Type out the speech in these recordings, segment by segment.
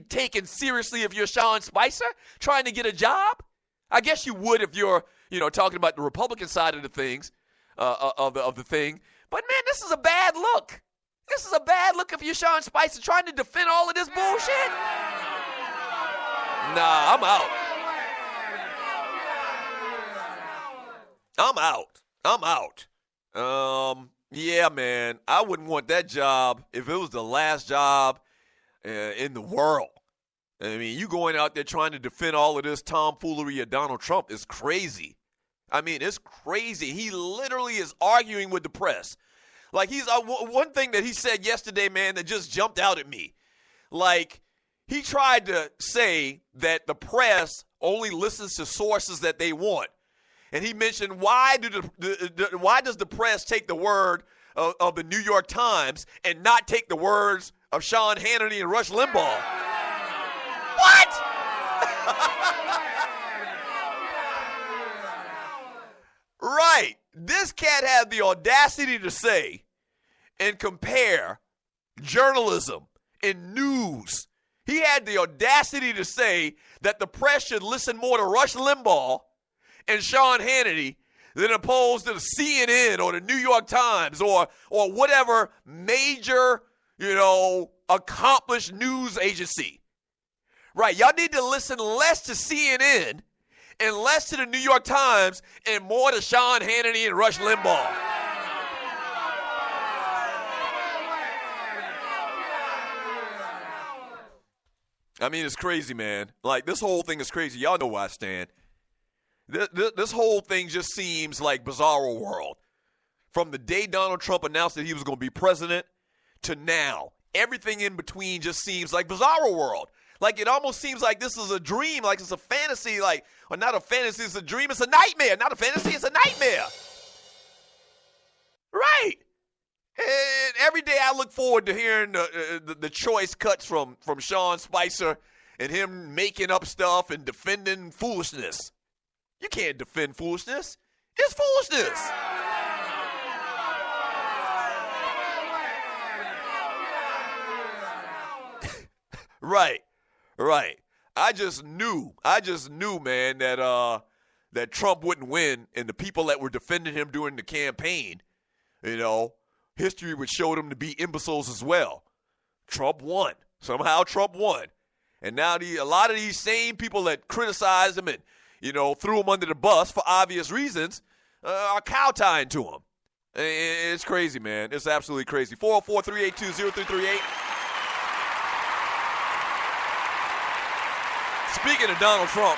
taken seriously if you're Sean Spicer trying to get a job. I guess you would if you're, talking about the Republican side of the things, of the thing. But, man, this is a bad look. This is a bad look if you're Sean Spicer trying to defend all of this bullshit. Nah, I'm out. Yeah, man, I wouldn't want that job if it was the last job in the world. I mean, you going out there trying to defend all of this tomfoolery of Donald Trump is crazy. I mean, it's crazy. He literally is arguing with the press. Like, he's one thing that he said yesterday, man, that just jumped out at me. Like, he tried to say that the press only listens to sources that they want. And he mentioned, why does the press take the word of the New York Times and not take the words of Sean Hannity and Rush Limbaugh? What? Right. This cat had the audacity to say and compare journalism and news. He had the audacity to say that the press should listen more to Rush Limbaugh and Sean Hannity than opposed to the CNN or the New York Times or whatever major, accomplished news agency. Right, y'all need to listen less to CNN and less to the New York Times and more to Sean Hannity and Rush Limbaugh. I mean, it's crazy, man. Like, this whole thing is crazy. Y'all know where I stand. This whole thing just seems like Bizarro World. From the day Donald Trump announced that he was going to be president to now, everything in between just seems like Bizarro World. Like, it almost seems like this is a dream, like it's a fantasy, or not a fantasy, it's a dream, it's a nightmare. Not a fantasy, it's a nightmare. Right. And every day I look forward to hearing the choice cuts from Sean Spicer and him making up stuff and defending foolishness. You can't defend foolishness. It's foolishness. Right. I just knew, man, that Trump wouldn't win, and the people that were defending him during the campaign, history would show them to be imbeciles as well. Trump won. Somehow Trump won. And now a lot of these same people that criticized him and, threw him under the bus for obvious reasons are kowtowing to him. It's crazy, man. It's absolutely crazy. 404-382-0338. Speaking of Donald Trump,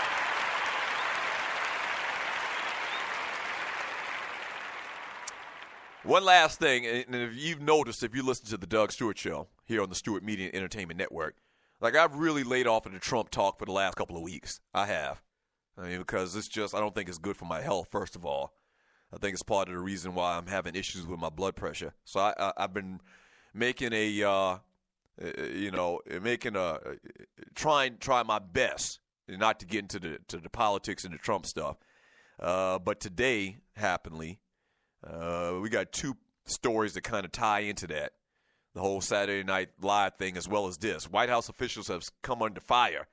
one last thing, and if you've noticed, if you listen to the Doug Stewart Show here on the Stewart Media and Entertainment Network, like, I've really laid off of the Trump talk for the last couple of weeks. I have. I mean, because I don't think it's good for my health, first of all. I think it's part of the reason why I'm having issues with my blood pressure. So I've been making try my best not to get into the politics and the Trump stuff. But today, happily, we got two stories that kind of tie into that. The whole Saturday Night Live thing, as well as this. White House officials have come under fire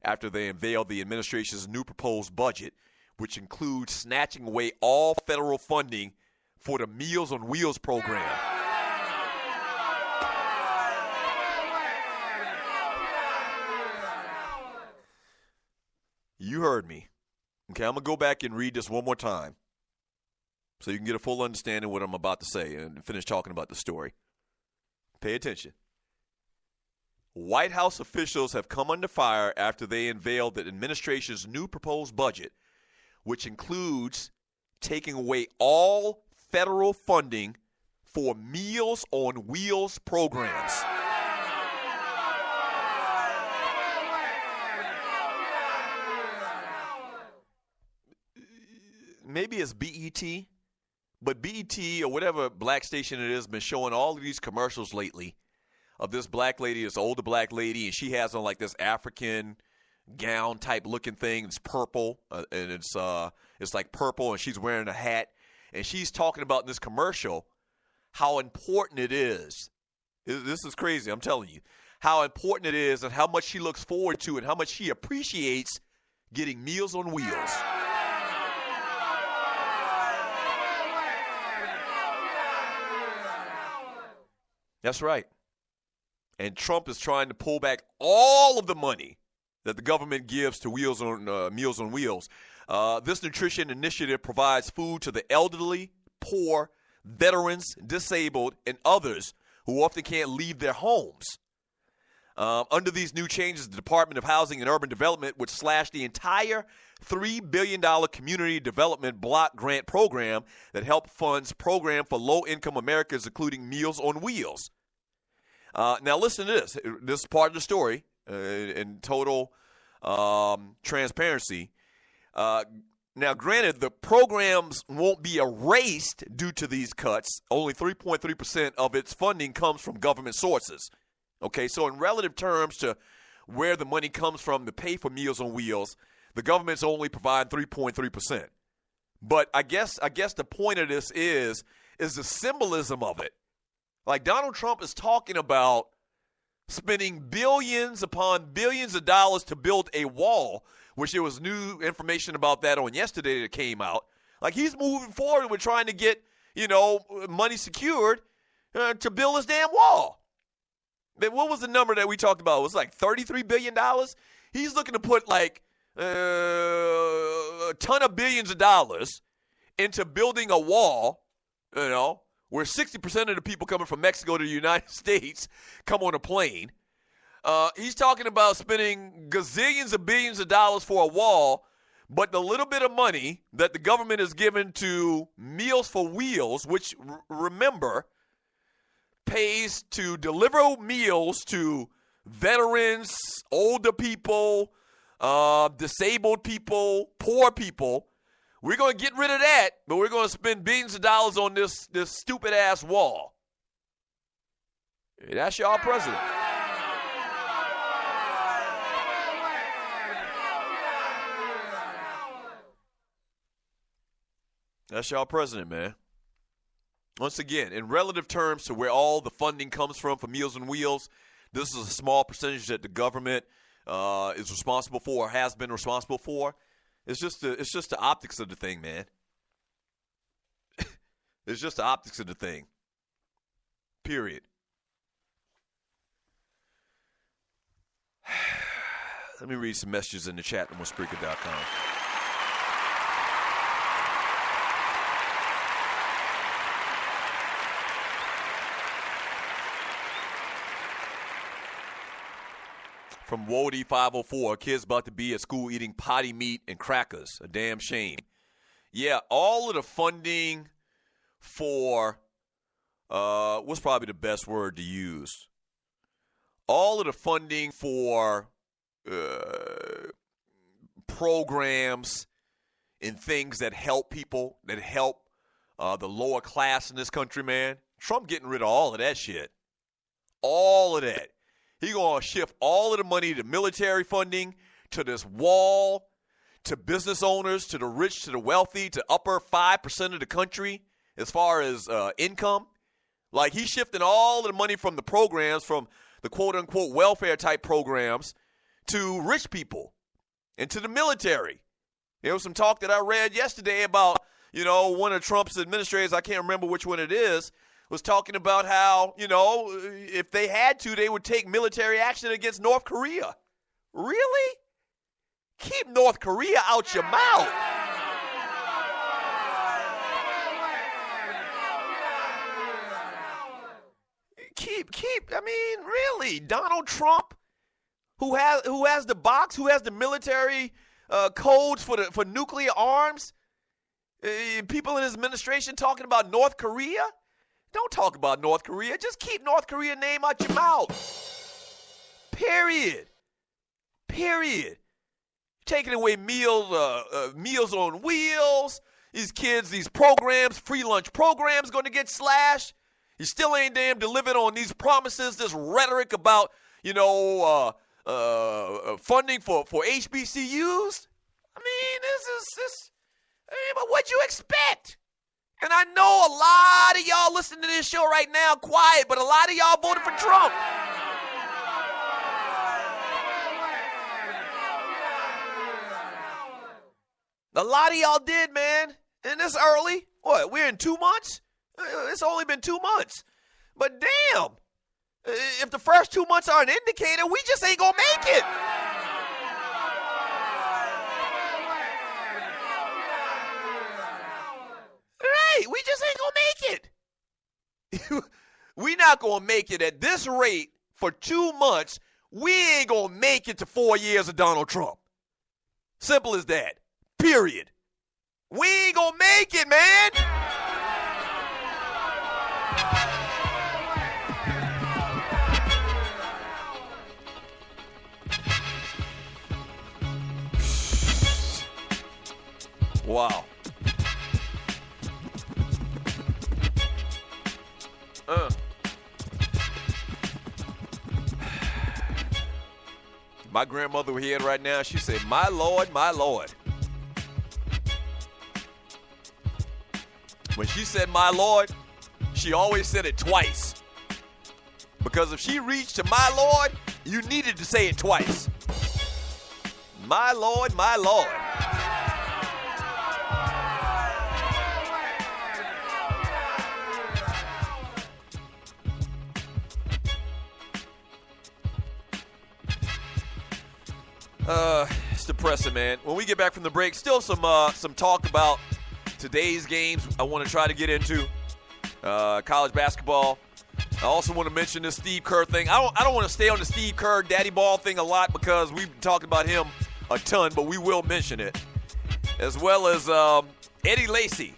after they unveiled the administration's new proposed budget, which includes snatching away all federal funding for the Meals on Wheels program. You heard me. Okay, I'm going to go back and read this one more time so you can get a full understanding of what I'm about to say and finish talking about the story. Pay attention. White House officials have come under fire after they unveiled the administration's new proposed budget, which includes taking away all federal funding for Meals on Wheels programs. Maybe it's BET, but BET or whatever black station it is been showing all of these commercials lately of this black lady, this older black lady, and she has on like this African gown type looking thing. It's purple, and it's like purple, and she's wearing a hat, and she's talking about in this commercial how important it is. This is crazy, I'm telling you. how important it is and how much he looks forward to and how much he appreciates getting Meals on Wheels. That's right. And Trump is trying to pull back all of the money that the government gives to Meals on Wheels. This nutrition initiative provides food to the elderly, poor, veterans, disabled, and others who often can't leave their homes. Under these new changes, the Department of Housing and Urban Development would slash the entire $3 billion community development block grant program that help funds program for low-income Americans, including Meals on Wheels. Now, listen to this. This is part of the story in total transparency. Now, granted, the programs won't be erased due to these cuts. Only 3.3% of its funding comes from government sources. Okay, so in relative terms to where the money comes from to pay for Meals on Wheels, the government's only providing 3.3%. But I guess the point of this is the symbolism of it. Like Donald Trump is talking about spending billions upon billions of dollars to build a wall, which there was new information about that on yesterday that came out. Like he's moving forward with trying to get, money secured to build this damn wall. What was the number that we talked about? It was like $33 billion. He's looking to put like a ton of billions of dollars into building a wall, where 60% of the people coming from Mexico to the United States come on a plane. He's talking about spending gazillions of billions of dollars for a wall, but the little bit of money that the government has given to Meals for Wheels, which, remember, pays to deliver meals to veterans, older people, disabled people, poor people. We're going to get rid of that, but we're going to spend billions of dollars on this stupid-ass wall. Hey, that's y'all president. That's y'all president, man. Once again, in relative terms to where all the funding comes from for Meals on Wheels, this is a small percentage that the government is responsible for or has been responsible for. It's just the optics of the thing, man. It's just the optics of the thing. Period. Let me read some messages in the chat on Spreaker.com. From Wody 504, kids about to be at school eating potty meat and crackers. A damn shame. Yeah, all of the funding for, what's probably the best word to use? All of the funding for programs and things that help people, that help the lower class in this country, man. Trump getting rid of all of that shit. All of that. He going to shift all of the money to military funding, to this wall, to business owners, to the rich, to the wealthy, to upper 5% of the country as far as income. Like he's shifting all of the money from the programs, from the quote-unquote welfare-type programs to rich people and to the military. There was some talk that I read yesterday about, one of Trump's administrators, I can't remember which one it is, was talking about how, if they had to, they would take military action against North Korea. Really? Keep North Korea out your mouth. Really? Donald Trump, who has the box, who has the military codes for nuclear arms, people in his administration talking about North Korea? Don't talk about North Korea. Just keep North Korea name out your mouth. Period. Taking away meals on wheels. These kids, these programs, free lunch programs going to get slashed. You still ain't damn delivered on these promises, this rhetoric about, funding for HBCUs. But what'd you expect? And I know a lot of y'all listening to this show right now quiet, but a lot of y'all voted for Trump. A lot of y'all did, man. And this early. What, we're in 2 months? It's only been 2 months. But damn, if the first 2 months are an indicator, we just ain't going to make it. Right, we just ain't going to make it. We not going to make it at this rate for 2 months. We ain't going to make it to 4 years of Donald Trump. Simple as that. Period. We ain't going to make it, man. Wow. My grandmother here right now, she said, my Lord, my Lord. When she said my Lord, she always said it twice. Because if she reached to my Lord, you needed to say it twice. My Lord, my Lord. It's depressing, man. When we get back from the break, still some talk about today's games I want to try to get into. College basketball. I also want to mention this Steve Kerr thing. I don't want to stay on the Steve Kerr daddy ball thing a lot because we've been talking about him a ton, but we will mention it. As well as Eddie Lacy.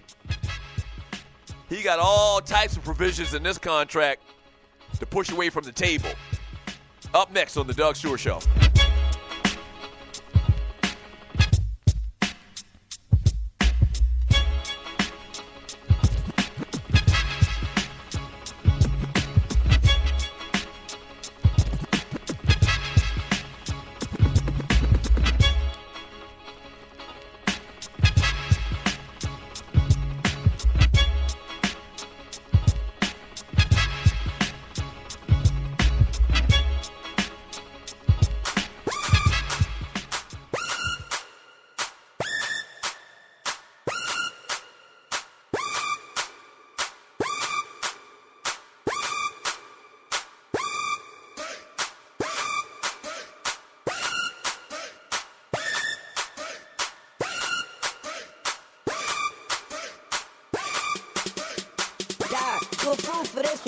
He got all types of provisions in this contract to push away from the table. Up next on the Doug Stewart Show.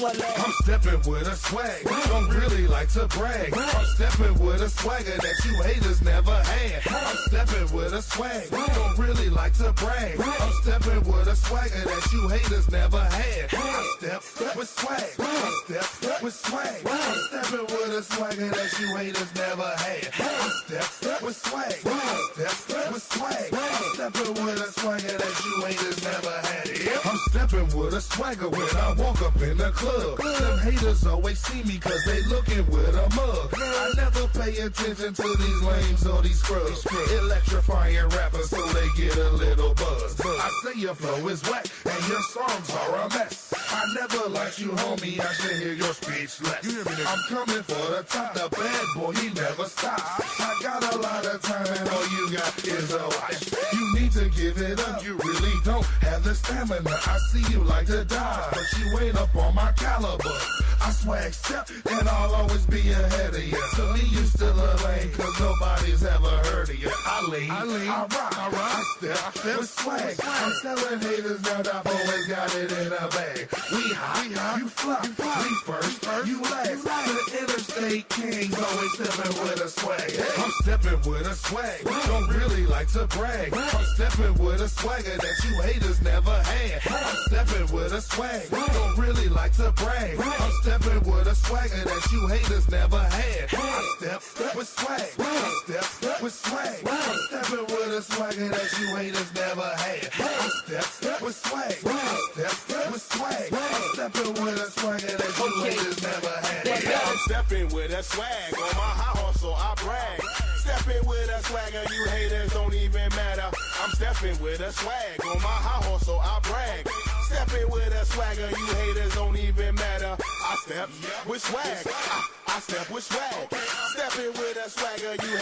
I'm stepping with a swag, don't really like to brag. I'm stepping with a swagger that you haters never had. I'm stepping with a swag, don't really like to brag. I'm stepping with a swagger that you haters never had. I step with swag, I step with swag. I'm stepping with a swagger that you haters never had. I step with swag, I step with swag. I'm stepping with a swagger that you haters never had. I'm stepping with a swagger when I walk up in the club. Them haters always see me cause they looking with a mug. I never pay attention to these lames or these scrubs. Electrifying rappers so they get a little buzz. I say your flow is whack and your songs are a mess. I never liked you, homie, I should hear your speech less. I'm coming for the top, the bad boy, he never stops. I got a lot of time and all you got is a watch. You need to give it up, you really don't have the stamina. I see you like to die, but you ain't up on my caliber. I swag step and I'll always be ahead of you. To me you still a lame cause nobody's ever heard of you. I lean, I rock, I step with swag. I'm telling haters now that I've always got it in a bag. We hot, you flop, we first, you last. The interstate kings always stepping with a swag. I'm stepping with a swag, don't really like to brag. I'm stepping with a swagger that you haters never had. I'm stepping with a swag, don't really like to brag. I'm stepping with a swagger that you haters never had. I step with swag, I step with swag. I'm stepping with a swagger that you haters never had. I step with swag, I step with swag. I'm stepping with a swagger that you haters never had. I'm stepping with a swag on my high horse, so I brag. Stepping with a swagger, you haters don't even matter. I'm stepping with a swag on my high horse, so I brag. Stepping with a swagger, you haters don't even matter. I step with swag. I step with swag. Stepping with a swagger, you